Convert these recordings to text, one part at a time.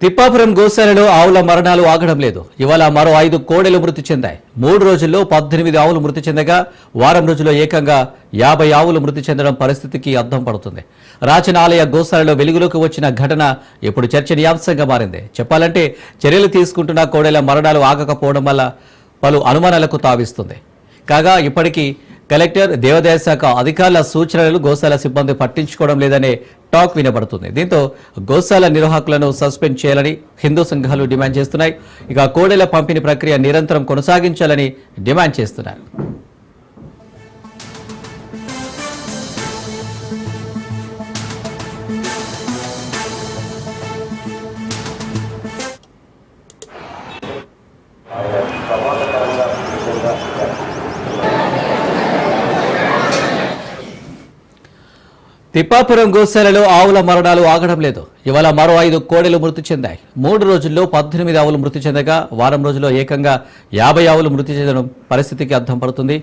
తిప్పాపురం గోశాలలో ఆవుల మరణాలు ఆగడం లేదు. ఇవాళ మరో 5 కోడెలు మృతి చెందాయి. 3 రోజుల్లో 18 ఆవులు మృతి చెందగా వారం రోజుల్లో ఏకంగా 50 ఆవులు మృతి చెందడం పరిస్థితికి అద్దం పడుతుంది. రాచనాలయ గోశాలలో వెలుగులోకి వచ్చిన ఘటన ఇప్పుడు చర్చనీయాంశంగా మారింది. చెప్పాలంటే చర్యలు తీసుకుంటున్న కోడెల మరణాలు ఆగకపోవడం వల్ల పలు అనుమానాలకు తావిస్తుంది. కాగా ఇప్పటికీ కలెక్టర్, దేవాదాయ శాఖ అధికారుల సూచనలు గోశాల సిబ్బంది పట్టించుకోవడం లేదనే టాక్ వినబడుతుంది. దీంతో గోశాల నిర్వాహకులను సస్పెండ్ చేయాలని హిందూ సంఘాలు డిమాండ్ చేస్తున్నాయి. ఇక కోడెల పంపిణీ ప్రక్రియ నిరంతరం కొనసాగించాలని డిమాండ్ చేస్తున్నారు. తిప్పాపురం గోశాలలో ఆవుల మరణాలు ఆగడం లేదు. ఇవాళ మరో 5 కోడెలు మృతి చెందాయి. 3 రోజుల్లో 18 ఆవులు మృతి చెందగా వారం రోజుల్లో ఏకంగా 50 ఆవులు మృతి చెందడం పరిస్థితికి అద్దం పడుతుంది.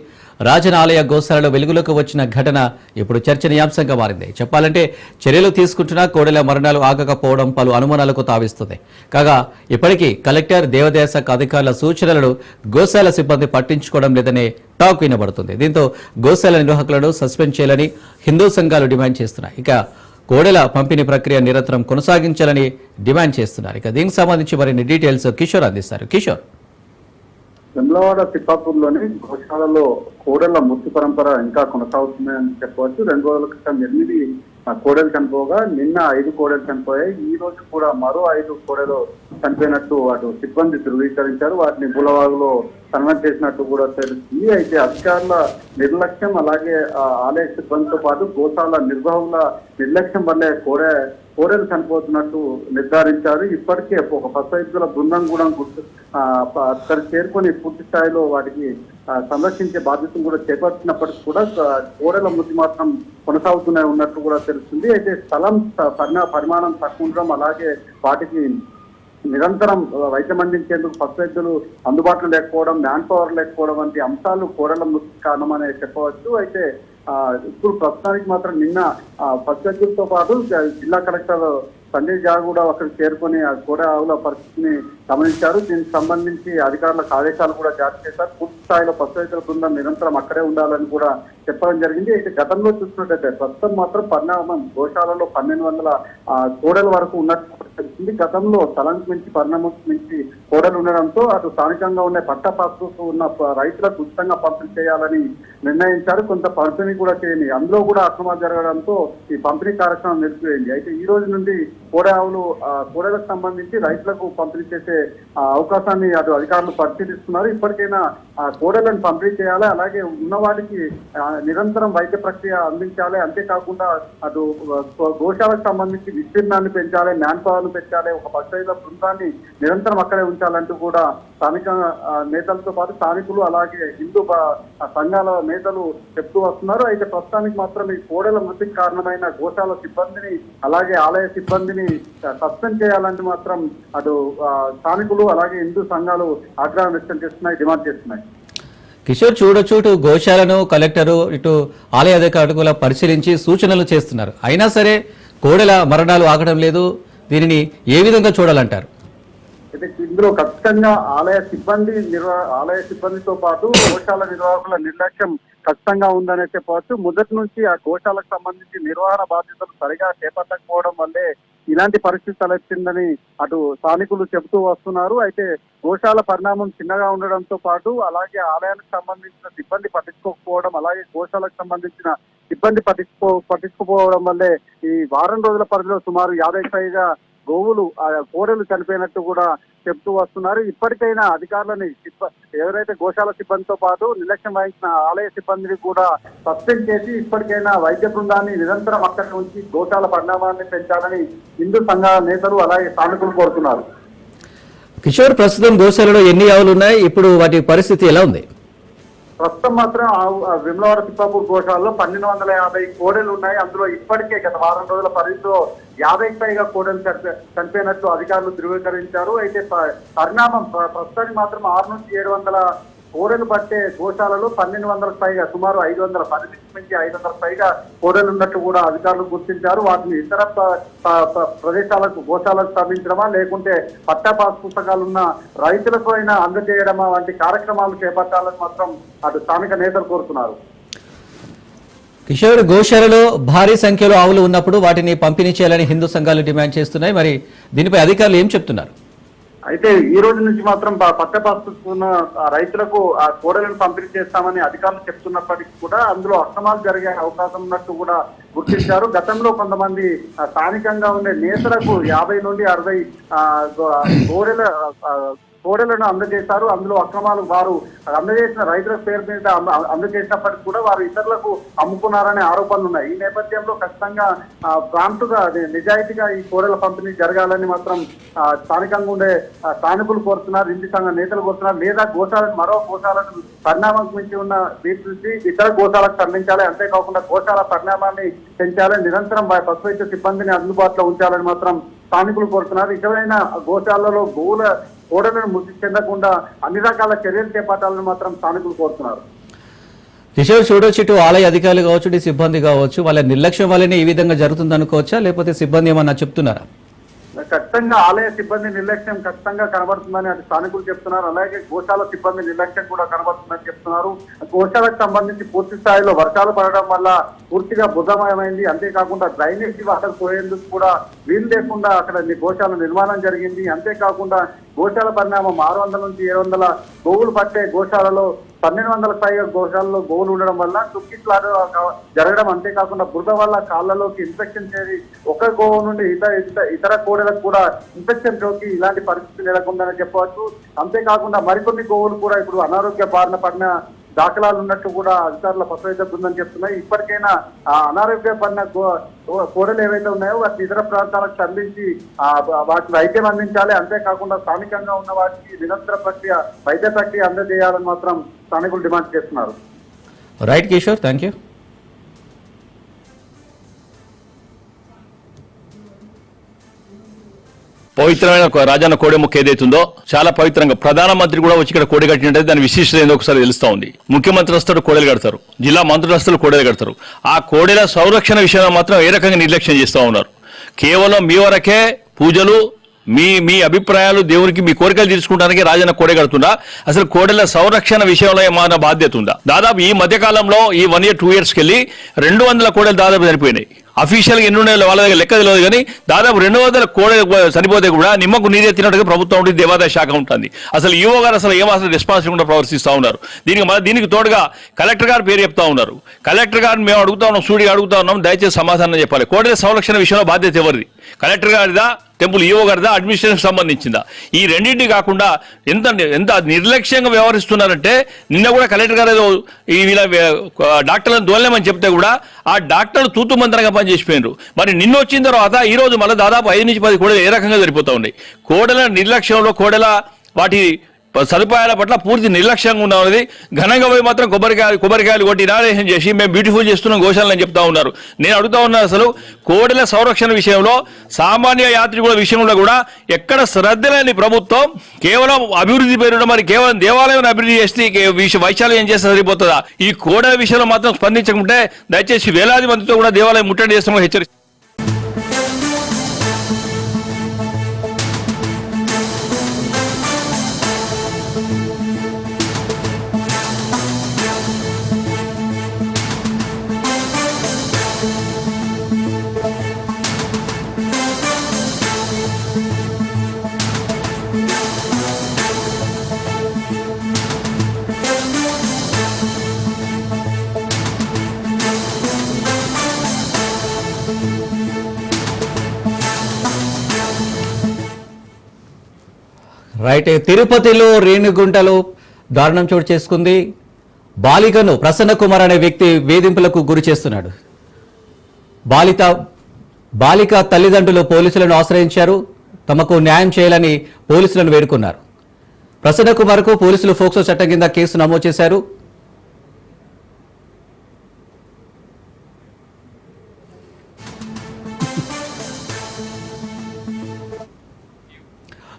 రాజనాలయ గోశాలలో వెలుగులోకి వచ్చిన ఘటన ఇప్పుడు చర్చనీయాంశంగా మారింది. చెప్పాలంటే చర్యలు తీసుకుంటున్నా కోడెల మరణాలు ఆగకపోవడం పలు అనుమానాలకు తావిస్తుంది. కాగా ఇప్పటికీ కలెక్టర్, దేవాదాయ శాఖ అధికారుల సూచనలను గోశాల సిబ్బంది పట్టించుకోవడం లేదనే టాక్ వినబడుతుంది. దీంతో గోశాల నిర్వాహకులను సస్పెండ్ చేయాలని హిందూ సంఘాలు డిమాండ్ చేస్తున్నాయి. ఇక కోడెల పంపిణీ ప్రక్రియ నిరంతరం కొనసాగించాలని డిమాండ్ చేస్తున్నారు. ఇక దీనికి సంబంధించి మరిన్ని డీటెయిల్స్ కిషోర్ అందిస్తారు. కిషోర్, వెమ్లవాడ తిప్పాపూర్లోని గోశాలలో కోడెల మృతి పరంపర ఇంకా కొనసాగుతుందని చెప్పవచ్చు. 2 రోజుల క్రితం 8 కోడెలు చనిపోగా నిన్న 5 కోడెలు చనిపోయాయి. ఈ రోజు కూడా మరో 5 కోడెలు చనిపోయినట్టు అటు సిబ్బంది ధృవీకరించారు. వాటిని బులవాగులో ఖననం చేసినట్టు కూడా తెలుస్తుంది. అయితే అధికారుల నిర్లక్ష్యం, అలాగే ఆలయ సిబ్బందితో పాటు గోశాల నిర్వాహకుల నిర్లక్ష్యం వల్లే కోడెలు చనిపోతున్నట్టు నిర్ధారించారు. ఇప్పటికే ఒక పశువైద్యుల బృందం కూడా అక్కడ చేరుకొని పూర్తి స్థాయిలో వాటికి సంరక్షించే బాధ్యతను కూడా చేపట్టినప్పటికీ కూడా కోడెల మృతి మాత్రం కొనసాగుతూనే ఉన్నట్టు కూడా తెలుస్తుంది. అయితే స్థలం పరిమాణం తక్కువ ఉండడం, అలాగే వాటికి నిరంతరం వైద్యం అందించేందుకు పశువైద్యులు అందుబాటులో లేకపోవడం, మ్యాన్ పవర్ లేకపోవడం వంటి అంశాలు కోడెల మృతికి కారణమనే చెప్పవచ్చు. అయితే ఇప్పుడు ప్రస్తుతానికి మాత్రం నిన్న పశువైద్యులతో పాటు జిల్లా కలెక్టర్ సంజయ్ ఝా కూడా అక్కడికి చేరుకొని ఆ కోడె ఆవుల పరిస్థితిని గమనించారు. దీనికి సంబంధించి అధికారులకు ఆదేశాలు కూడా జారీ చేశారు. పూర్తి స్థాయిలో పశువైద్యుల బృందం నిరంతరం అక్కడే ఉండాలని కూడా చెప్పడం జరిగింది. అయితే గతంలో చూసినట్టయితే ప్రస్తుతం మాత్రం పరిణామం గోశాలలో 1200 కోడెల వరకు ఉన్నట్టు తెలిసింది. గతంలో స్థలానికి మించి, పరిణామం మించి కోడలు ఉండడంతో అటు స్థానికంగా ఉన్న పట్టా పాస్బుక్ ఉన్న రైతులకు ఉచితంగా పంపిణీ చేయాలని నిర్ణయించారు. కొంత పంపిణీ కూడా చేయండి, అందులో కూడా అక్రమాలు జరగడంతో ఈ పంపిణీ కార్యక్రమం నిలిపివేయింది. అయితే ఈ రోజు నుండి కోడెలకు సంబంధించి రైతులకు పంపిణీ చేసే అవకాశాన్ని అటు అధికారులు పరిశీలిస్తున్నారు. ఇప్పటికైనా కోడెలను పంపిణీ చేయాలి, అలాగే ఉన్న వాటికి నిరంతరం వైద్య ప్రక్రియ అందించాలి. అంతేకాకుండా అటు గోశాలకు సంబంధించి విస్తీర్ణాన్ని పెంచాలి, మ్యాన్ పవర్ను పెంచాలి, ఒక పశువైద్యుల బృందాన్ని నిరంతరం అక్కడే ఉంచాలంటూ కూడా స్థానిక నేతలతో పాటు స్థానికులు, అలాగే హిందూ సంఘాల నేతలు చెప్తూ వస్తున్నారు. అయితే ప్రస్తుతానికి మాత్రం ఈ కోడెల మృతికి కారణమైన గోశాల సిబ్బందిని, అలాగే ఆలయ సిబ్బందిని సస్పెండ్ చేయాలంటే మాత్రం అటు స్థానికులు, అలాగే హిందూ సంఘాలు ఆగ్రహం వ్యక్తం చేస్తున్నాయి, డిమాండ్ చేస్తున్నాయి. కిషోర్, చూడొచ్చు గోశాలను కలెక్టరు, ఇటు ఆలయ అధికారులు పరిశీలించి సూచనలు చేస్తున్నారు. అయినా సరే కోడెల మరణాలు ఆగడం లేదు. దీనిని ఏ విధంగా చూడాలంటారు? అయితే ఇందులో ఖచ్చితంగా ఆలయ సిబ్బందితో పాటు గోశాల నిర్వాహకుల నిర్లక్ష్యం ఖచ్చితంగా ఉందనే చెప్పవచ్చు. మొదటి నుంచి ఆ గోశాలకు సంబంధించి నిర్వహణ బాధ్యతలు సరిగా చేపట్టకపోవడం వల్లే ఇలాంటి పరిస్థితి తలెత్తిందని అటు స్థానికులు చెబుతూ వస్తున్నారు. అయితే గోశాల పరిణామం చిన్నగా ఉండడంతో పాటు, అలాగే ఆలయానికి సంబంధించిన సిబ్బంది పట్టించుకోకపోవడం, అలాగే గోశాలకు సంబంధించిన సిబ్బంది పట్టించుకోపోవడం వల్లే ఈ వారం రోజుల పరిధిలో సుమారు 50 పైగా గోవులు కోడెలు చనిపోయినట్టు కూడా చెప్తూ వస్తున్నారు. ఇప్పటికైనా అధికారులని, ఎవరైతే గోశాల సిబ్బందితో పాటు నిర్లక్ష్యం వహించిన ఆలయ సిబ్బందిని కూడా సస్పెండ్ చేసి ఇప్పటికైనా వైద్య బృందాన్ని నిరంతరం అక్కడి నుంచి గోశాల పరిణామాన్ని పెంచాలని హిందూ సంఘ నేతలు, అలాగే స్థానికులు కోరుతున్నారు. కిషోర్, ప్రస్తుతం గోశాలలో ఎన్ని ఆవులు ఉన్నాయి? ఇప్పుడు వాటి పరిస్థితి ఎలా ఉంది? ప్రస్తుతం మాత్రం విమలవాడ తిప్పాపూర్ గోశాలలో 1250 కోడెలు ఉన్నాయి. అందులో ఇప్పటికే గత వారం రోజుల పరిధిలో 50కి పైగా కోడెలు చనిపోయినట్లు అధికారులు ధృవీకరించారు. అయితే పరిణామం ప్రస్తుతానికి మాత్రం 600 నుంచి 700 కోడెలు పట్టే గోశాలలో 1200కు పైగా, సుమారు 510 నుంచి 500 పైగా కోడెలు ఉన్నట్టు కూడా అధికారులు గుర్తించారు. వాటిని ఇతర ప్రదేశాలకు గోశాలకు తరలించడమా, లేకుంటే పట్టా పాస్ పుస్తకాలు ఉన్న రైతులకు అయినా అందజేయడమా వంటి కార్యక్రమాలు చేపట్టాలని మాత్రం అటు స్థానిక నేతలు కోరుతున్నారు. కిషోర్, గోశాలలో భారీ సంఖ్యలో ఆవులు ఉన్నప్పుడు వాటిని పంపిణీ చేయాలని హిందూ సంఘాలు డిమాండ్ చేస్తున్నాయి. మరి దీనిపై అధికారులు ఏం చెప్తున్నారు? అయితే ఈ రోజు నుంచి మాత్రం పట్టపాస్తున్న రైతులకు ఆ కోడలను పంపిణీ చేస్తామని అధికారులు చెప్తున్నప్పటికీ కూడా అందులో అక్రమాలు జరిగే అవకాశం ఉన్నట్టు కూడా గుర్తించారు. గతంలో కొంతమంది స్థానికంగా ఉండే నేతలకు 50 నుండి 60 కోడెలను అందజేశారు. అందులో అక్రమాలు వారు అందజేసిన రైతుల పేరు మీద అందజేసినప్పటికీ కూడా వారు ఇతరులకు అమ్ముకున్నారనే ఆరోపణలు ఉన్నాయి. ఈ నేపథ్యంలో ఖచ్చితంగా ప్రాంతుగా నిజాయితీగా ఈ కోడెల పంపిణీ జరగాలని మాత్రం స్థానికంగా ఉండే స్థానికులు కోరుతున్నారు, ఇంటి సంఘ నేతలు కోరుతున్నారు. లేదా గోశాలను మరో గోశాలను పరిణామం మించి ఉన్న తీర్చి ఇతర గోశాలకు తరలించాలి. అంతేకాకుండా గోశాల పరిణామాన్ని పెంచాలి, నిరంతరం పశువైద్య సిబ్బందిని అందుబాటులో ఉంచాలని మాత్రం స్థానికులు కోరుతున్నారు. ఇకనైనా గోశాలలో గోవుల కోడలను మృతి చెందకుండా అన్ని రకాల చర్యలు చేపట్టాలని మాత్రం స్థానికులు కోరుతున్నారు. కిషోర్, చూడొచ్చు ఇటు ఆలయ అధికారులు కావచ్చు, ఇటు సిబ్బంది కావచ్చు, వాళ్ళ నిర్లక్ష్యం వల్లనే ఈ విధంగా జరుగుతుంది అనుకోవచ్చా, లేకపోతే సిబ్బంది ఏమన్నా చెప్తున్నారా? ఖచ్చితంగా ఆలయ సిబ్బంది నిర్లక్ష్యం ఖచ్చితంగా కనబడుతుందని అటు స్థానికులు చెప్తున్నారు. అలాగే గోశాల సిబ్బంది నిర్లక్ష్యం కూడా కనబడుతుందని చెప్తున్నారు. గోశాలకు సంబంధించి పూర్తి స్థాయిలో వర్షాలు పడడం వల్ల పూర్తిగా బుధమయమైంది. అంతేకాకుండా డ్రైనేజీ వాటర్ పోయేందుకు కూడా వీలు లేకుండా అక్కడ గోశాల నిర్మాణం జరిగింది. అంతేకాకుండా గోశాల పరిణామం 600 నుంచి 700 గోవులు పట్టే గోశాలలో 1200 పైగా గోశాలలో గోవులు ఉండడం వల్ల తుక్కిట్లాగా జరగడం, అంతేకాకుండా బురద వల్ల కాళ్లలోకి ఇన్ఫెక్షన్ చేరి ఒక గోవు నుండి ఇతర కోడలకు కూడా ఇన్ఫెక్షన్ సోకి ఇలాంటి పరిస్థితి నెలకొందని చెప్పవచ్చు. అంతేకాకుండా మరికొన్ని గోవులు కూడా ఇప్పుడు అనారోగ్య బారిన పడిన దాఖలాలు ఉన్నట్టు కూడా అధికారుల పశువైద్య బృందం చెప్తున్నాయి. ఇప్పటికైనా అనారోగ్య పడిన కోడలు ఏవైతే ఉన్నాయో వాటిని ఇతర ప్రాంతాలకు తరలించి వాటిని వైద్యం అందించాలి. అంతేకాకుండా స్థానికంగా ఉన్న వాటికి నిరంతర ప్రక్రియ వైద్య ప్రక్రియ అందజేయాలని మాత్రం స్థానికులు డిమాండ్ చేస్తున్నారు. Right Kishore, thank you. పవిత్రమైన రాజన్న కోడె ముక్క ఏదైతుందో చాలా పవిత్రంగా ప్రధానమంత్రి కూడా వచ్చి ఇక్కడ కోడె కట్టినట్టు దాని విశిష్టత ఏందో ఒకసారి తెలుస్తా ఉంది. ముఖ్యమంత్రి వస్తాడు కోడెలు కడతారు, జిల్లా మంత్రులు వస్తారు కోడెలు కడతారు. ఆ కోడెల సంరక్షణ విషయంలో మాత్రం ఏ రకంగా నిర్లక్ష్యం చేస్తూ ఉన్నారు. కేవలం మీ వరకే పూజలు, మీ అభిప్రాయాలు దేవునికి మీ కోరికలు తీర్చుకోవడానికి రాజన్న కోడె కడుతుందా? అసలు కోడెల సంరక్షణ విషయంలో ఏమైనా బాధ్యత ఉందా? దాదాపు ఈ మధ్యకాలంలో ఈ 1 year 2 yearsకి వెళ్ళి 200 కోడెలు దాదాపు చనిపోయినాయి. అఫీషియల్గా ఎన్ని ఉన్నాయో వాళ్ళ దగ్గర లెక్క తెలియదు, కానీ దాదాపు 200 కోడెలు చనిపోతే కూడా నిమ్మకు నీరెత్తినట్టుగా ప్రభుత్వం ఉంటుంది, దేవాదాయ శాఖ ఉంటుంది. అసలు ఈవో గారు అసలు ఏమాత్రం రెస్పాన్సిబిలిటీ ప్రవర్తిస్తూ ఉన్నారు. దీనికి తోడుగా కలెక్టర్ గారు పేరు చెప్తా ఉన్నారు. కలెక్టర్ గారిని మేము అడుగుతా ఉన్నాం, స్టూడియో అడుగుతా ఉన్నాం, దయచేసి సమాధానం చెప్పాలి. కోడెల సంరక్షణ విషయంలో బాధ్యత ఎవరిది? కలెక్టర్ గారిదా, టెంపుల్ ఈవో గారిదా, అడ్మినిస్ట్రేషన్ సంబంధించిందా? ఈ రెండింటి కాకుండా ఎంత నిర్లక్ష్యంగా వ్యవహరిస్తున్నారంటే, నిన్న కూడా కలెక్టర్ గారు ఏదో ఈ వీళ్ళ డాక్టర్లను దోలేమని చెప్తే కూడా ఆ డాక్టర్లు తూతు మంత్రంగా పనిచేసిపోయినారు. మరి నిన్న వచ్చిన తర్వాత ఈ రోజు మళ్ళీ దాదాపు 5 నుంచి 10 కోడలు ఏ రకంగా సరిపోతా ఉన్నాయి. కోడెల నిర్లక్ష్యంలో కోడెల వాటి సదుపాయాల పట్ల పూర్తి నిర్లక్ష్యంగా ఉన్నది. ఘనంగా పోయి మాత్రం కొబ్బరికాయలు కొట్టి ఇనాలేషన్ చేసి మేము బ్యూటిఫుల్ చేస్తున్నాం గోశాలని చెప్తా ఉన్నారు. నేను అడుగుతా ఉన్నాను, అసలు కోడెల సంరక్షణ విషయంలో సామాన్య యాత్రికుల విషయంలో కూడా ఎక్కడ శ్రద్ధ లేని ప్రభుత్వం కేవలం అభివృద్ధి పేరున మరి కేవలం దేవాలయం అభివృద్ధి చేస్తే వైశాల్యం చేస్తే సరిపోతుందా? ఈ కోడెల విషయంలో మాత్రం స్పందించకుంటే దయచేసి వేలాది మందితో కూడా దేవాలయం ముట్టడి చేస్తామని హెచ్చరిస్తారు. రైట్, తిరుపతిలో రేణిగుంటలో దారుణం చోటు చేసుకుంది. బాలికను ప్రసన్న కుమార్ అనే వ్యక్తి వేధింపులకు గురి చేస్తున్నాడు. బాలిక తల్లిదండ్రులు పోలీసులను ఆశ్రయించారు. తమకు న్యాయం చేయాలని పోలీసులను వేడుకున్నారు. ప్రసన్న కుమార్కు పోలీసులు ఫోక్సో చట్టం కింద కేసు నమోదు చేశారు.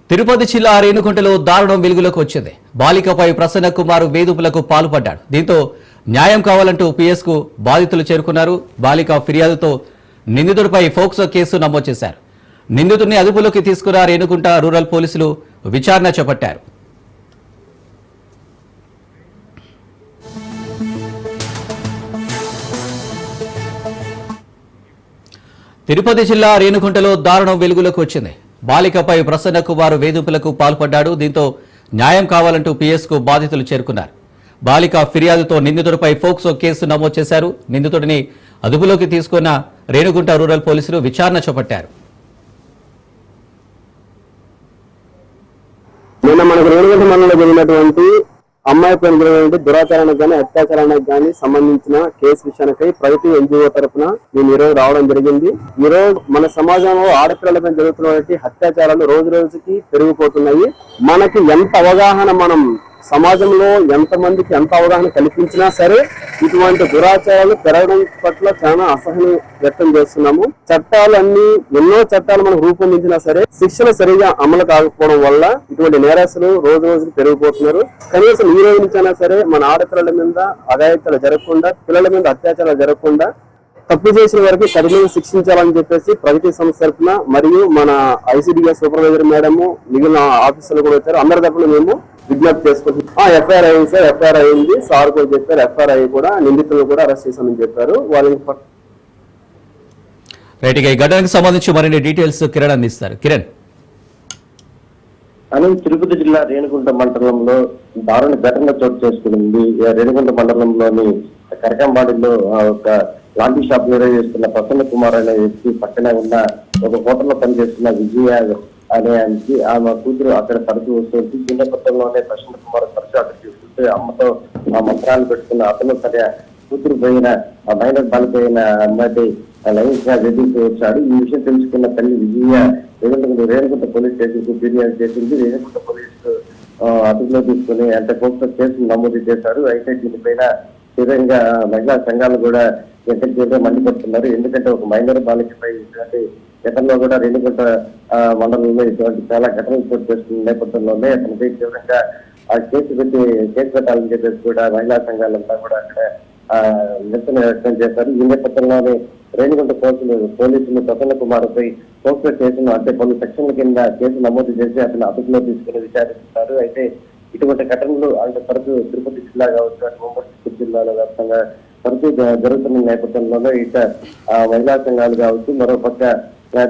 తిరుపతి జిల్లా రేణుగుంటలో దారుణం వెలుగులోకి వచ్చింది. బాలికపై ప్రసన్న కుమార్ వేధింపులకు పాల్పడ్డాడు. దీంతో న్యాయం కావాలంటూ పిఎస్కు బాధితులు చేరుకున్నారు. బాలిక ఫిర్యాదుతో నిందితుడిపై ఫోక్సో కేసు నమోదు చేశారు. నిందితుడిని అదుపులోకి తీసుకున్న రేణుగుంట రూరల్ పోలీసులు విచారణ చేపట్టారు. తిరుపతి జిల్లా రేణుగుంటలో దారుణం వెలుగులోకి వచ్చింది. బాలికపై ప్రసన్న కుమార్ వేధింపులకు పాల్పడ్డాడు. దీంతో న్యాయం కావాలంటూ పిఎస్కు బాధితులు చేరుకున్నారు. బాలిక ఫిర్యాదుతో నిందితుడిపై ఫోక్సో కేసు నమోదు చేశారు. నిందితుడిని అదుపులోకి తీసుకున్న రేణుగుంట రూరల్ పోలీసులు విచారణ చేపట్టారు. నిన్న మనకు రేణుగుంట మండలంలో జరిగినటువంటి అమ్మాయి పైన జరిగినటువంటి దురాచారానికి కానీ అత్యాచారానికి కానీ సంబంధించిన కేసు విషయానికై ప్రగతి ఎన్జిఓ తరఫున మేము ఈరోజు రావడం జరిగింది. ఈరోజు మన సమాజంలో ఆడపిల్లలపై జరుగుతున్నటువంటి అత్యాచారాలు రోజు రోజుకి పెరిగిపోతున్నాయి. మనకి ఎంత అవగాహన మనం సమాజంలో ఎంతమందికి ఎంత అవగాహన కల్పించినా సరే ఇటువంటి దురాచారాలు పెరగడం పట్ల చాలా అసహనం వ్యక్తం చేస్తున్నాము. చట్టాలన్నీ ఎన్నో చట్టాలు మనం రూపొందించినా సరే శిక్షలు సరిగా అమలు కాకపోవడం వల్ల ఇటువంటి నేరస్తులు రోజు రోజుకి పెరిగిపోతున్నారు. కనీసం ఈ రోజు నుంచైనా సరే మన ఆడపిల్లల మీద అఘాయిత్యాలు జరగకుండా, పిల్లల మీద అత్యాచారాలు జరగకుండా తప్పు చేసిన వారికి కఠినంగా శిక్షించాలని చెప్పేసి ప్రగతి సంస్థ తరఫున మరియు మన ఐసిడిఎస్ సూపర్వైజర్ మేడము మిగిలిన ఆఫీసర్లు కూడా వచ్చారు. అందరి తరఫున మేము విజ్ఞప్తి చేసుకుంటున్నాం. ఎఫ్ఐఆర్ అయింది సార్, ఎఫ్ఐఆర్ అయింది. సార్ కూడా చెప్పారు ఎఫ్ఐఆర్ అయ్యి కూడా నిందితులను కూడా అరెస్ట్ చేశామని చెప్పారు. వాళ్ళని రైట్, ఈ ఘటనకు సంబంధించి మరిన్ని డీటెయిల్స్ కిరణ్ అందిస్తారు. కిరణ్, అని తిరుపతి జిల్లా రేణుగుంట మండలంలో దారుణ ఘటన చోటు చేసుకుంది. రేణుగుంట మండలంలోని కరకంబాడిలో ఒక లాంటి షాప్ నిర్వహిస్తున్న ప్రసన్న కుమార్ అనే వ్యక్తి పక్కనే ఉన్న ఒక హోటల్లో పనిచేస్తున్న విజయ అనే ఆయనకి ఆమె కూతురు అక్కడ తరచూ వస్తుంది. చిన్న కొత్తలోనే ప్రసన్న కుమార్ తరచూ అక్కడ చూస్తుంటే అమ్మతో ఆ మంత్రాలు పెట్టుకున్న అతను తన కూతురు పోయిన ఆ మైనర్ బాలిపోయిన అమ్మాయి లైంగికంగా వేధిస్తూ వచ్చాడు. ఈ విషయం తెలుసుకున్న తల్లి విజయ రేణుగుంట పోలీస్ స్టేషన్ కు ఫిర్యాదు చేసింది. రేణుగుంట పోలీసు అదుపులో తీసుకుని అంటే పోక్సో కేసు నమోదు చేశారు. అయితే దీనిపైన తీవ్రంగా మహిళా సంఘాలు కూడా ఎంతసేపు మండిపడుతున్నారు. ఎందుకంటే ఒక మైనర్ బాలికపై ఇటువంటి గతంలో కూడా రేణుగుంట మండలంలో ఇటువంటి చాలా ఘటనలు చోటు చేస్తున్న నేపథ్యంలోనే అతనిపై తీవ్రంగా ఆ కేసు పెట్టాలని చెప్పేసి కూడా మహిళా సంఘాలంతా కూడా అక్కడ నిరసన వ్యక్తం చేశారు. ఈ నేపథ్యంలోనే రేణుగుంట పోలీసులు ప్రసన్న కుమార్ పై పోక్సో కేసును అంటే పలు సెక్షన్ల కింద కేసు నమోదు చేసి అతను అదుపులో తీసుకుని విచారిస్తున్నారు. అయితే ఇటువంటి ఘటనలు అంటే తరచూ తిరుపతి జిల్లా కావచ్చు, అటు ఉమ్మడి జిల్లాలో వ్యాప్తంగా తరచూ జరుగుతున్న నేపథ్యంలోనే ఇక మహిళా సంఘాలు కావచ్చు, మరోపక్క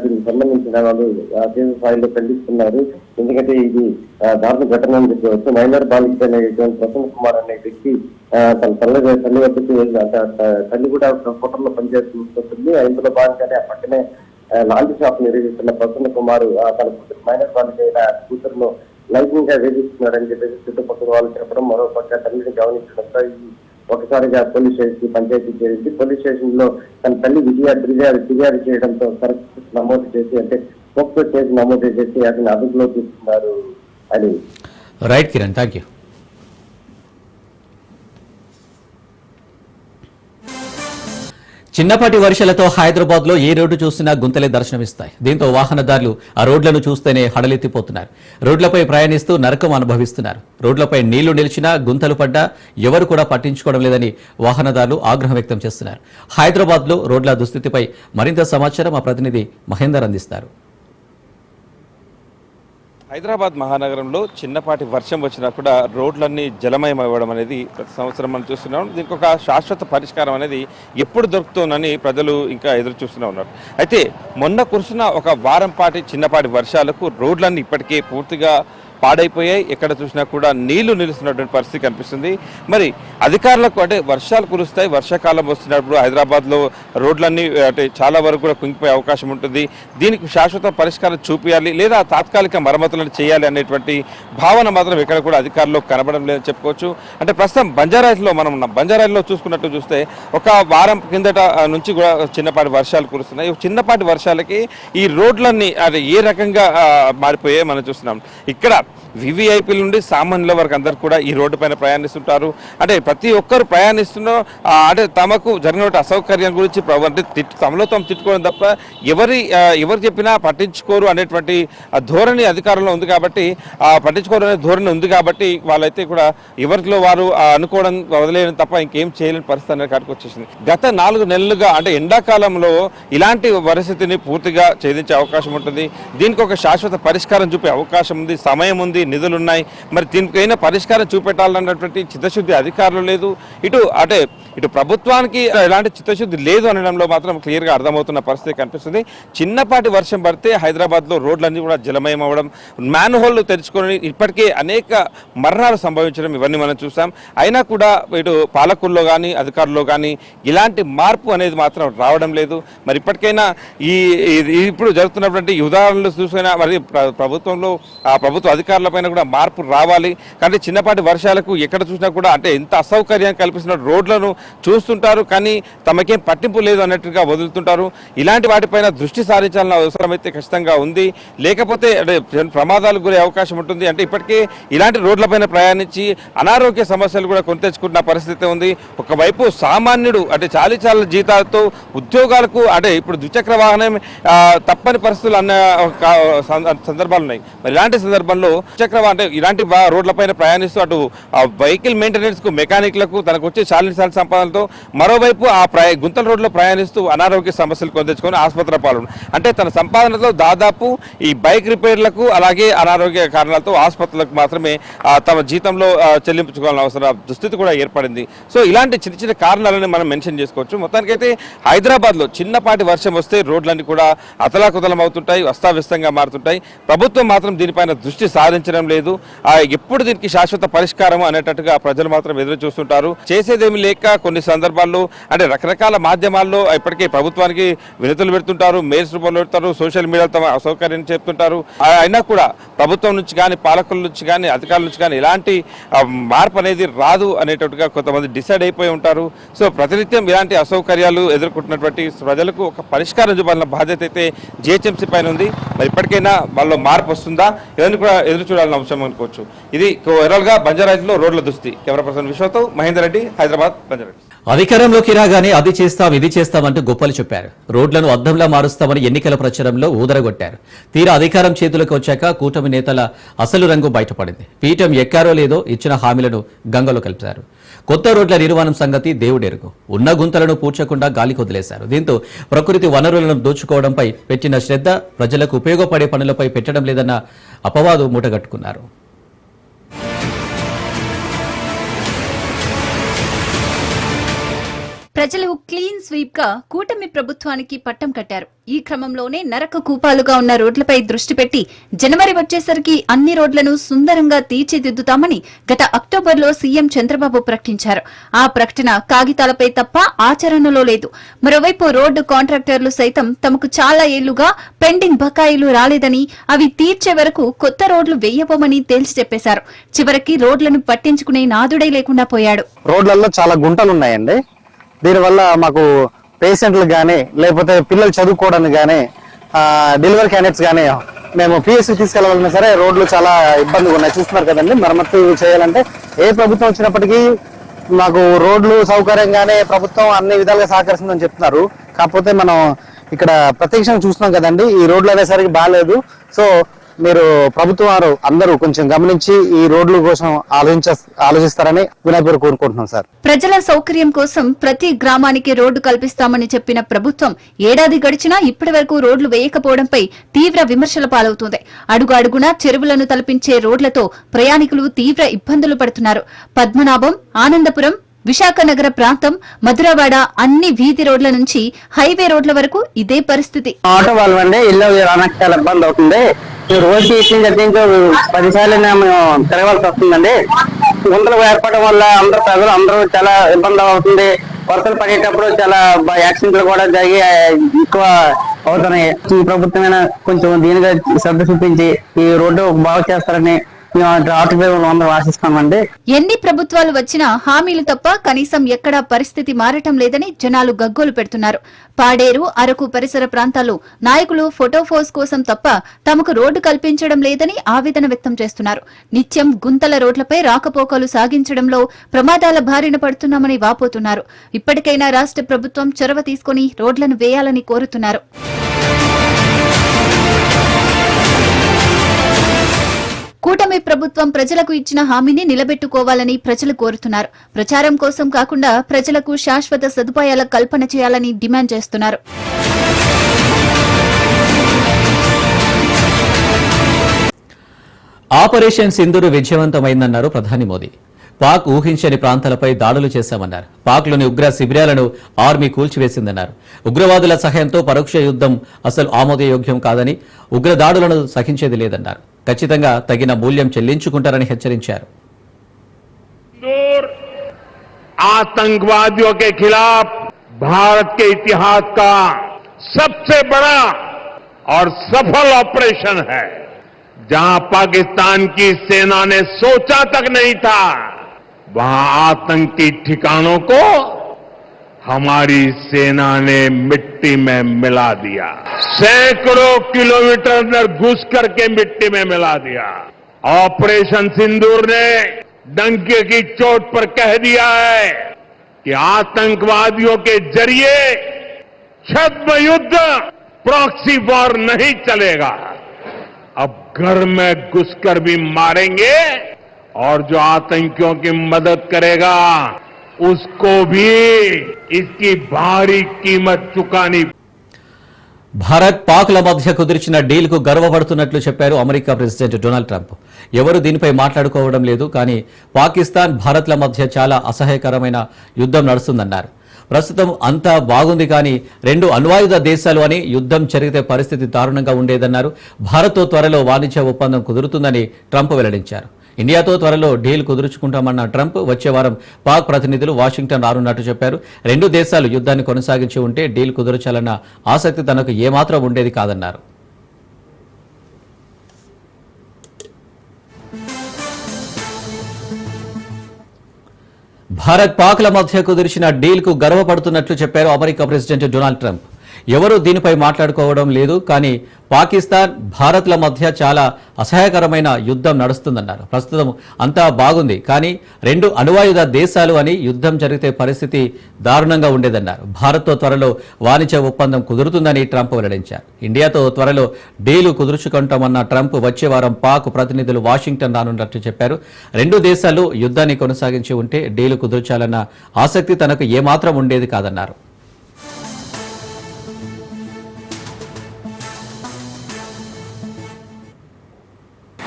దీనికి సంబంధించిన వాళ్ళు కేసు స్థాయిలో ఖండిస్తున్నారు. ఎందుకంటే ఇది దారుణ ఘటన అని చెప్పవచ్చు. మైనర్ బాలిక అనేటువంటి ప్రసన్న కుమార్ అనే వ్యక్తి తన తల్లి వద్దకు తల్లి కూడా హోటల్లో పనిచేస్తుంది. ఇందులో భాగంగానే ఆ పక్కనే లాంటి షాప్ నిర్వహిస్తున్న ప్రసన్న కుమార్ తన మైనర్ బాలిక అయిన కూతురును లైంగికంగా వేధిస్తున్నాడని చెప్పేసి చుట్టుపక్కల వాళ్ళు చెప్పడం, మరోపక్క తల్లిని గమనించడంతో ఒకసారిగా పోలీస్ స్టేషన్ కి పంచాయతీ చేరింది. పోలీస్ స్టేషన్ లో తన తల్లి ఫిర్యాదు చేయడంతో నమోదు చేసి అంటే పోక్సో కేసు నమోదు చేసి అతని అదుపులో తీసుకున్నారు అని. Right Kiran, thank you. చిన్నపాటి వర్షాలతో హైదరాబాద్ లో ఏ రోడ్డు చూసినా గుంతలే దర్శనమిస్తాయి. దీంతో వాహనదారులు ఆ రోడ్లను చూస్తేనే హడలెత్తిపోతున్నారు. రోడ్లపై ప్రయాణిస్తూ నరకం అనుభవిస్తున్నారు. రోడ్లపై నీళ్లు నిలిచినా గుంతలు పడ్డా ఎవరు కూడా పట్టించుకోవడం లేదని వాహనదారులు ఆగ్రహం వ్యక్తం చేస్తున్నారు. హైదరాబాద్ లో రోడ్ల దుస్థితిపై మరింత సమాచారం మా ప్రతినిధి మహేందర్ అందిస్తారు. హైదరాబాద్ మహానగరంలో చిన్నపాటి వర్షం వచ్చినా కూడా రోడ్లన్నీ జలమయం అవ్వడం అనేది ప్రతి సంవత్సరం మనం చూస్తున్నాం. దీనికి ఒక శాశ్వత పరిష్కారం అనేది ఎప్పుడు దొరుకుతుందని ప్రజలు ఇంకా ఎదురు చూస్తూనే ఉన్నారు. అయితే మొన్న కురిసిన ఒక వారం పాటి చిన్నపాటి వర్షాలకు రోడ్లన్నీ ఇప్పటికే పూర్తిగా పాడైపోయాయి. ఎక్కడ చూసినా కూడా నీళ్లు నిలుస్తున్నటువంటి పరిస్థితి కనిపిస్తుంది. మరి అధికారులకు అంటే వర్షాలు కురుస్తాయి, వర్షాకాలం వస్తున్నప్పుడు హైదరాబాద్లో రోడ్లన్నీ అంటే చాలా వరకు కూడా కుంగిపోయే అవకాశం ఉంటుంది. దీనికి శాశ్వత పరిష్కారం చూపించాలి లేదా తాత్కాలిక మరమ్మతులను చేయాలి అనేటువంటి భావన మాత్రం ఎక్కడ కూడా అధికారులు కనబడడం లేదని చెప్పుకోవచ్చు. అంటే ప్రస్తుతం బంజారాయిల్లో మనం ఉన్నాం. బంజారాయిల్లో చూస్తే ఒక వారం కిందట నుంచి కూడా చిన్నపాటి వర్షాలు కురుస్తున్నాయి. చిన్నపాటి వర్షాలకి ఈ రోడ్లన్నీ అది ఏ రకంగా మారిపోయాయి మనం చూస్తున్నాం. ఇక్కడ వివిఐపీల నుండి సామాన్యుల వరకు అందరు కూడా ఈ రోడ్డు పైన ప్రయాణిస్తుంటారు. అంటే ప్రతి ఒక్కరు ప్రయాణిస్తున్న అంటే తమకు జరిగిన అసౌకర్యం గురించి అంటే తమలో తాము తిట్టుకోవడం తప్ప ఎవరు చెప్పినా పట్టించుకోరు అనేటువంటి ధోరణి అధికారంలో ఉంది. కాబట్టి పట్టించుకోరు అనే ధోరణి ఉంది కాబట్టి వాళ్ళైతే కూడా ఎవరిలో వారు అనుకోవడం వదిలేయడం తప్ప ఇంకేం చేయలేని పరిస్థితి అనేది కాడికి వచ్చేసింది. గత 4 నెలలుగా అంటే ఎండాకాలంలో ఇలాంటి పరిస్థితిని పూర్తిగా ఛేదించే అవకాశం ఉంటుంది. దీనికి ఒక శాశ్వత పరిష్కారం చూపే అవకాశం ఉంది, సమయం ఉంది, నిధులు ఉన్నాయి. మరి దీనికైనా పరిష్కారం చూపెట్టాలన్నటువంటి చిత్తశుద్ధి అధికారులు లేదు. ఇటు ప్రభుత్వానికి ఎలాంటి చిత్తశుద్ధి లేదు అనడంలో మాత్రం క్లియర్గా అర్థమవుతున్న పరిస్థితి కనిపిస్తుంది. చిన్నపాటి వర్షం పడితే హైదరాబాద్లో రోడ్లన్నీ కూడా జలమయం అవ్వడం, మ్యాన్ హోల్లు తెరుచుకొని ఇప్పటికే అనేక మరణాలు సంభవించడం ఇవన్నీ మనం చూసాం. అయినా కూడా ఇటు పాలకుల్లో కానీ అధికారుల్లో కానీ ఇలాంటి మార్పు అనేది మాత్రం రావడం లేదు. మరి ఇప్పటికైనా ఇప్పుడు జరుగుతున్నటువంటి ఉదాహరణలు చూసినా మరి ప్రభుత్వంలో ప్రభుత్వ అధికారులపైన కూడా మార్పు రావాలి. కానీ చిన్నపాటి వర్షాలకు ఎక్కడ చూసినా కూడా అంటే ఎంత అసౌకర్యం కల్పిస్తున్న రోడ్లను చూస్తుంటారు కానీ తమకేం పట్టింపు లేదు అన్నట్టుగా వదులుతుంటారు. ఇలాంటి వాటిపైన దృష్టి సారించాలన్న అవసరం అయితే ఖచ్చితంగా ఉంది. లేకపోతే ప్రమాదాలకు గురే అవకాశం ఉంటుంది. అంటే ఇప్పటికే ఇలాంటి రోడ్లపైన ప్రయాణించి అనారోగ్య సమస్యలు కూడా కొని తెచ్చుకుంటున్న పరిస్థితి ఉంది. ఒకవైపు సామాన్యుడు అంటే చాలీచాల జీతాలతో ఉద్యోగాలకు అంటే ఇప్పుడు ద్విచక్ర వాహనం తప్పని పరిస్థితులు అన్న సందర్భాలు ఉన్నాయి. మరి ఇలాంటి సందర్భంలో అంటే ఇలాంటి రోడ్లపైన ప్రయాణిస్తూ అటు వెహికల్ మెయింటెనెన్స్ కు మెకానిక్లకు తనకు వచ్చే చాలీచాల సంపాదనతో మరోవైపు గుంతల రోడ్లో ప్రయాణిస్తూ అనారోగ్య సమస్యలు కొని తెచ్చుకొని ఆసుపత్రి పాల్గొన అంటే తన సంపాదనతో దాదాపు ఈ బైక్ రిపేర్లకు అలాగే అనారోగ్య కారణాలతో ఆసుపత్రులకు మాత్రమే తమ జీతంలో చెల్లించుకోవాలని అవసరం దుస్థితి కూడా ఏర్పడింది. సో ఇలాంటి చిన్న చిన్న కారణాలను మనం మెన్షన్ చేసుకోవచ్చు. మొత్తానికైతే హైదరాబాద్లో చిన్నపాటి వర్షం వస్తే రోడ్లన్నీ కూడా అతలాకుతలం అవుతుంటాయి, అస్తావ్యస్తంగా మారుతుంటాయి. ప్రభుత్వం మాత్రం దీనిపైన దృష్టి సారించడం లేదు. ఎప్పుడు దీనికి శాశ్వత పరిష్కారం అనేటట్టుగా ప్రజలు మాత్రం ఎదురు చూస్తుంటారు. చేసేదేమి లేక కొన్ని సందర్భాల్లో అంటే రకరకాల మాధ్యమాల్లో ఇప్పటికే ప్రభుత్వానికి వినతులు పెడుతుంటారు, మెయిల్స్ రూపంలో పెడతారు, సోషల్ మీడియాలో తమ అసౌకర్యాన్ని చెప్తుంటారు. అయినా కూడా ప్రభుత్వం నుంచి కానీ పాలకుల నుంచి కానీ అధికారుల నుంచి కానీ ఎలాంటి మార్పు అనేది రాదు అనేటట్టుగా కొంతమంది డిసైడ్ అయిపోయి ఉంటారు. సో ప్రతినిత్యం ఇలాంటి అసౌకర్యాలు ఎదుర్కొంటున్నటువంటి ప్రజలకు ఒక పరిష్కారం చూపాలన్న బాధ్యత అయితే జిహెచ్ఎంసీ పైన ఉంది. మరి ఇప్పటికైనా వాళ్ళలో మార్పు వస్తుందా ఇవన్నీ కూడా ఎదురు చూడాలని అంశం అనుకోవచ్చు. ఇది ఓవరాల్గా బంజారాహిల్స్లో రోడ్ల దుస్థితి. కెమెరా పర్సన్ విశ్వతో మహేందర్ రెడ్డి, హైదరాబాద్, బంజారాహిల్స్. అధికారంలోకి రాగానే అది చేస్తాం ఇది చేస్తామంటూ గొప్పలు చెప్పారు. రోడ్లను అద్దంలా మారుస్తామని ఎన్నికల ప్రచారంలో ఊదరగొట్టారు. తీరా అధికారం చేతులకు వచ్చాక కూటమి నేతల అసలు రంగు బయటపడింది. పీఠం ఎక్కారో లేదో ఇచ్చిన హామీలను గంగలో కలిపారు. కొత్త రోడ్ల నిర్మాణం సంగతి దేవుడెరుగు. ఉన్న గుంతలను పూడ్చకుండా గాలికి వదిలేశారు. దీంతో ప్రకృతి వనరులను దోచుకోవడంపై పెట్టిన శ్రద్ధ ప్రజలకు ఉపయోగపడే పనులపై పెట్టడం లేదన్న అపవాదు మూటగట్టుకున్నారు. ప్రజలు క్లీన్ స్వీప్ గా కూటమి ప్రభుత్వానికి పట్టం కట్టారు. ఈ క్రమంలోనే నరక కూపాలుగా ఉన్న రోడ్లపై దృష్టి పెట్టి జనవరి వచ్చేసరికి అన్ని రోడ్లను సుందరంగా తీర్చిదిద్దుతామని గత అక్టోబర్లో సీఎం చంద్రబాబు ప్రకటించారు. ఆ ప్రకటన కాగితాలపై తప్ప ఆచరణలో లేదు. మరోవైపు రోడ్డు కాంట్రాక్టర్లు సైతం తమకు చాలా ఏళ్లుగా పెండింగ్ బకాయిలు రాలేదని అవి తీర్చే వరకు కొత్త రోడ్లు వేయబోమని తేల్చి చెప్పేశారు. చివరికి రోడ్లను పట్టించుకునే నాదుడే లేకుండా పోయాడు. రోడ్లలో చాలా గుంటలు ఉన్నాయండి. దీనివల్ల మాకు పేషెంట్లు కానీ లేకపోతే పిల్లలు చదువుకోవడానికి కానీ డెలివరీ క్యాండిడేట్స్ కానీ మేము పిఎస్సి తీసుకెళ్ళాలన్నా సరే రోడ్లు చాలా ఇబ్బందిగా ఉన్నాయి. చూస్తున్నారు కదండి, మరమ్మతు చేయాలంటే ఏ ప్రభుత్వం వచ్చినప్పటికీ మాకు రోడ్లు సౌకర్యంగానే ప్రభుత్వం అన్ని విధాలుగా సహకరిస్తుందని చెప్తున్నారు. కాకపోతే మనం ఇక్కడ ప్రత్యక్షంగా చూస్తున్నాం కదండి, ఈ రోడ్లు అనేసరికి బాగాలేదు. సో మీరు ప్రభుత్వం వారు అందరూ కొంచెం గమనించి ఈ రోడ్ల కోసం ఆలోచిస్తారని వినయపూర్వకంగా కోరుకుంటున్నాం సార్. ప్రజల సౌకర్యం కోసం ప్రతి గ్రామానికి రోడ్డు కల్పిస్తామని చెప్పిన ప్రభుత్వం ఏడాది గడిచినా ఇప్పటి వరకు రోడ్లు వేయకపోవడంపై తీవ్ర విమర్శల పాలవుతోంది. అడుగడుగునా చెరువులను తలపించే రోడ్లతో ప్రయాణికులు తీవ్ర ఇబ్బందులు పడుతున్నారు. పద్మనాభం, ఆనందపురం, విశాఖ నగర ప్రాంతం, మధురవాడ అన్ని వీధి రోడ్ల నుంచి హైవే రోడ్ల వరకు ఇదే పరిస్థితి. ఆటో వాళ్ళండి ఇల్లు రానకి చాలా ఇబ్బంది అవుతుంది. రోజు ఇంకో 10 సార్లు మేము తిరగవలసి వస్తుందండి. గుంతలు ఏర్పడడం వల్ల ప్రజలు చాలా ఇబ్బంది అవుతుంది. వర్షాలు పడేటప్పుడు చాలా యాక్సిడెంట్లు కూడా జరిగి ఎక్కువ అవుతున్నాయి. ఈ ప్రభుత్వమైన కొంచెం దీనిగా శ్రద్ధ చూపించి ఈ రోడ్డు బాగు చేస్తారని ఆశిస్తామండి. ఎన్ని ప్రభుత్వాలు వచ్చినా హామీలు తప్ప కనీసం ఎక్కడా పరిస్థితి మారటం లేదని జనాలు గగ్గోలు పెడుతున్నారు. పాడేరు, అరకు పరిసర ప్రాంతాల్లో నాయకులు ఫోటోఫోస్ కోసం తప్ప తమకు రోడ్డు కల్పించడం లేదని ఆవేదన వ్యక్తం చేస్తున్నారు. నిత్యం గుంతల రోడ్లపై రాకపోకలు సాగించడంలో ప్రమాదాల బారిన పడుతున్నామని వాపోతున్నారు. ఇప్పటికైనా రాష్ట్ర ప్రభుత్వం చొరవ తీసుకుని రోడ్లను వేయాలని కోరుతున్నారు. కూటమి ప్రభుత్వం ప్రజలకు ఇచ్చిన హామీని నిలబెట్టుకోవాలని ప్రజలు కోరుతున్నారు. ప్రచారం కోసం కాకుండా ప్రజలకు శాశ్వత సదుపాయాల కల్పన చేయాలని డిమాండ్ చేస్తున్నారు. ఆపరేషన్ సింధూర్ విజయవంతమైందన్నారు ప్రధాని మోదీ. పాక్ ఊహించని ప్రాంతాలపై దాడులు చేశామన్నారు. పాక్లోని ఉగ్ర శిబిరాలను ఆర్మీ కూల్చివేసిందన్నారు. ఉగ్రవాదుల సహాయంతో పరోక్ష యుద్ధం అసలు ఆమోదయోగ్యం కాదని, ఉగ్రదాడులను సహించేది లేదన్నారు. ఖచ్చితంగా తగిన మూల్యం చెల్లించుకుంటారని హెచ్చరించారు. आतंकवादियों के खिलाफ भारत के इतिहास का सबसे बड़ा और सफल ऑपरेशन है, जहां पाकिस्तान की सेना ने सोचा तक नहीं था, वहां आतंकी ठिकानों को हमारी सेना ने मिट्टी में मिला दिया. सैकड़ों किलोमीटर अंदर घुस करके मिट्टी में मिला दिया. ऑपरेशन सिंदूर ने डंके की चोट पर कह दिया है कि आतंकवादियों के जरिए छद्म युद्ध, प्रॉक्सी वॉर नहीं चलेगा. अब घर में घुसकर भी मारेंगे और जो आतंकियों की मदद करेगा उसको भी इसकी भारी कीमत चुकानी. భారత్ పాక్ల మధ్య కుదిర్చిన డీల్కు గర్వపడుతున్నట్లు చెప్పారు అమెరికా ప్రెసిడెంట్ డొనాల్డ్ ట్రంప్. ఎవరు దీనిపై మాట్లాడుకోవడం లేదు, కానీ పాకిస్తాన్, భారత్ల మధ్య చాలా అసహ్యకరమైన యుద్ధం నడుస్తుందన్నారు. ప్రస్తుతం అంతా బాగుంది, కానీ 2 అణ్వాయుధ దేశాలు అని యుద్ధం జరిగితే పరిస్థితి దారుణంగా ఉండేదన్నారు. భారత్తో త్వరలో వాణిజ్య ఒప్పందం కుదురుతుందని ట్రంప్ వెల్లడించారు. ఇండియాతో త్వరలో డీల్ కుదుర్చుకుంటామన్న ట్రంప్ వచ్చే వారం పాక్ ప్రతినిధులు వాషింగ్టన్ రానున్నట్టు చెప్పారు. 2 దేశాలు యుద్ధాన్ని కొనసాగించి ఉంటే డీల్ కుదుర్చాలన్న ఆసక్తి తనకు ఏమాత్రం ఉండేది కాదన్నారు. భారత్ పాక్ల మధ్య కుదిర్చిన డీల్కు గర్వపడుతున్నట్లు చెప్పారు అమెరికా ప్రెసిడెంట్ డొనాల్డ్ ట్రంప్. ఎవరూ దీనిపై మాట్లాడుకోవడం లేదు, కానీ పాకిస్తాన్, భారత్ల మధ్య చాలా అసహ్యకరమైన యుద్ధం నడుస్తుందన్నారు. ప్రస్తుతం అంతా బాగుంది, కానీ 2 అణ్వాయుధ దేశాలు అని యుద్ధం జరిగితే పరిస్థితి దారుణంగా ఉండేదన్నారు. భారత్తో త్వరలో వాణిజ్య ఒప్పందం కుదురుతుందని ట్రంప్ వెల్లడించారు. ఇండియాతో త్వరలో డీలు కుదుర్చుకుంటామన్న ట్రంప్ వచ్చే వారం పాక్ ప్రతినిధులు వాషింగ్టన్ రానున్నట్టు చెప్పారు. 2 దేశాలు యుద్ధాన్ని కొనసాగించి ఉంటే డీలు కుదుర్చాలన్న ఆసక్తి తనకు ఏమాత్రం ఉండేది కాదన్నారు.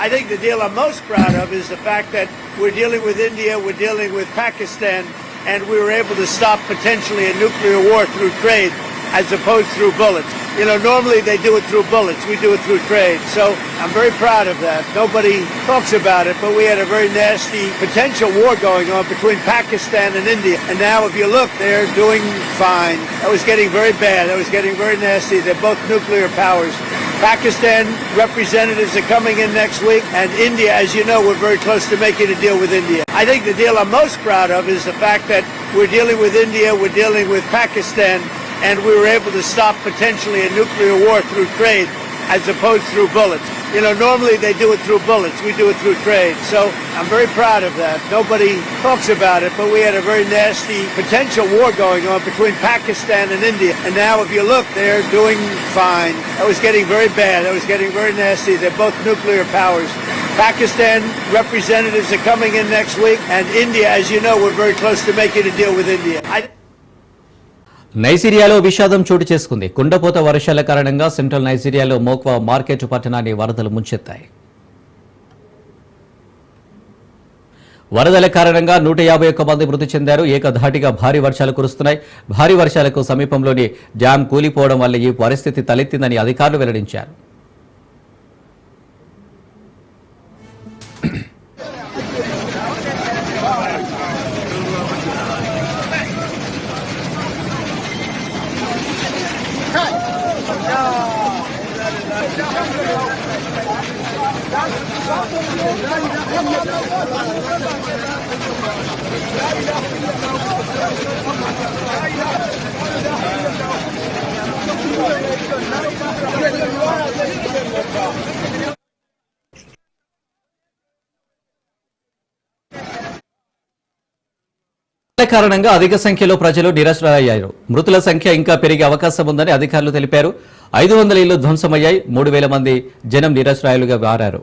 I think the deal I'm most proud of is the fact that we're dealing with India, we're dealing with Pakistan, and we were able to stop potentially a nuclear war through trade as opposed through bullets. You know, normally they do it through bullets, we do it through trade. So I'm very proud of that. Nobody talks about it, but we had a very nasty potential war going on between Pakistan and India. And now if you look, they're doing fine. That was getting very bad. That was getting very nasty. They're both nuclear powers. Pakistan representatives are coming in next week, and India, as you know, we're very close to making a deal with India. I think the deal I'm most proud of is the fact that we're dealing with India, we're dealing with Pakistan, and we were able to stop potentially a nuclear war through trade as opposed through bullets. You know, normally they do it through bullets, we do it through trade. So I'm very proud of that. Nobody talks about it, but we had a very nasty potential war going on between Pakistan and India. And now if you look, they're doing fine. That was getting very bad. That was getting very nasty. They're both nuclear powers. Pakistan representatives are coming in next week, and India, as you know, we're very close to making a deal with India. నైజీరియాలో విషాదం చోటు చేసుకుంది. కుండపోత వర్షాల కారణంగా central నైజీరియాలో మోక్వా market పట్టణాన్ని వరదలు ముంచెత్తాయి. వరదల కారణంగా 151 మంది మృతి చెందారు. ఏకధాటిగా భారీ వర్షాలు కురుస్తున్నాయి. భారీ వర్షాలకు సమీపంలోని డ్యాం కూలిపోవడం వల్ల ఈ పరిస్థితి తలెత్తిందని అధికారులు వెల్లడించారు. కారణంగా అధిక సంఖ్యలో ప్రజలు నిరాశ్రయ్యారు. మృతుల సంఖ్య ఇంకా పెరిగే అవకాశం ఉందని అధికారులు తెలిపారు. 500 ఇళ్లు ధ్వంసమయ్యాయి. 3000 మంది జనం నిరాశ్రయాలుగా మారారు.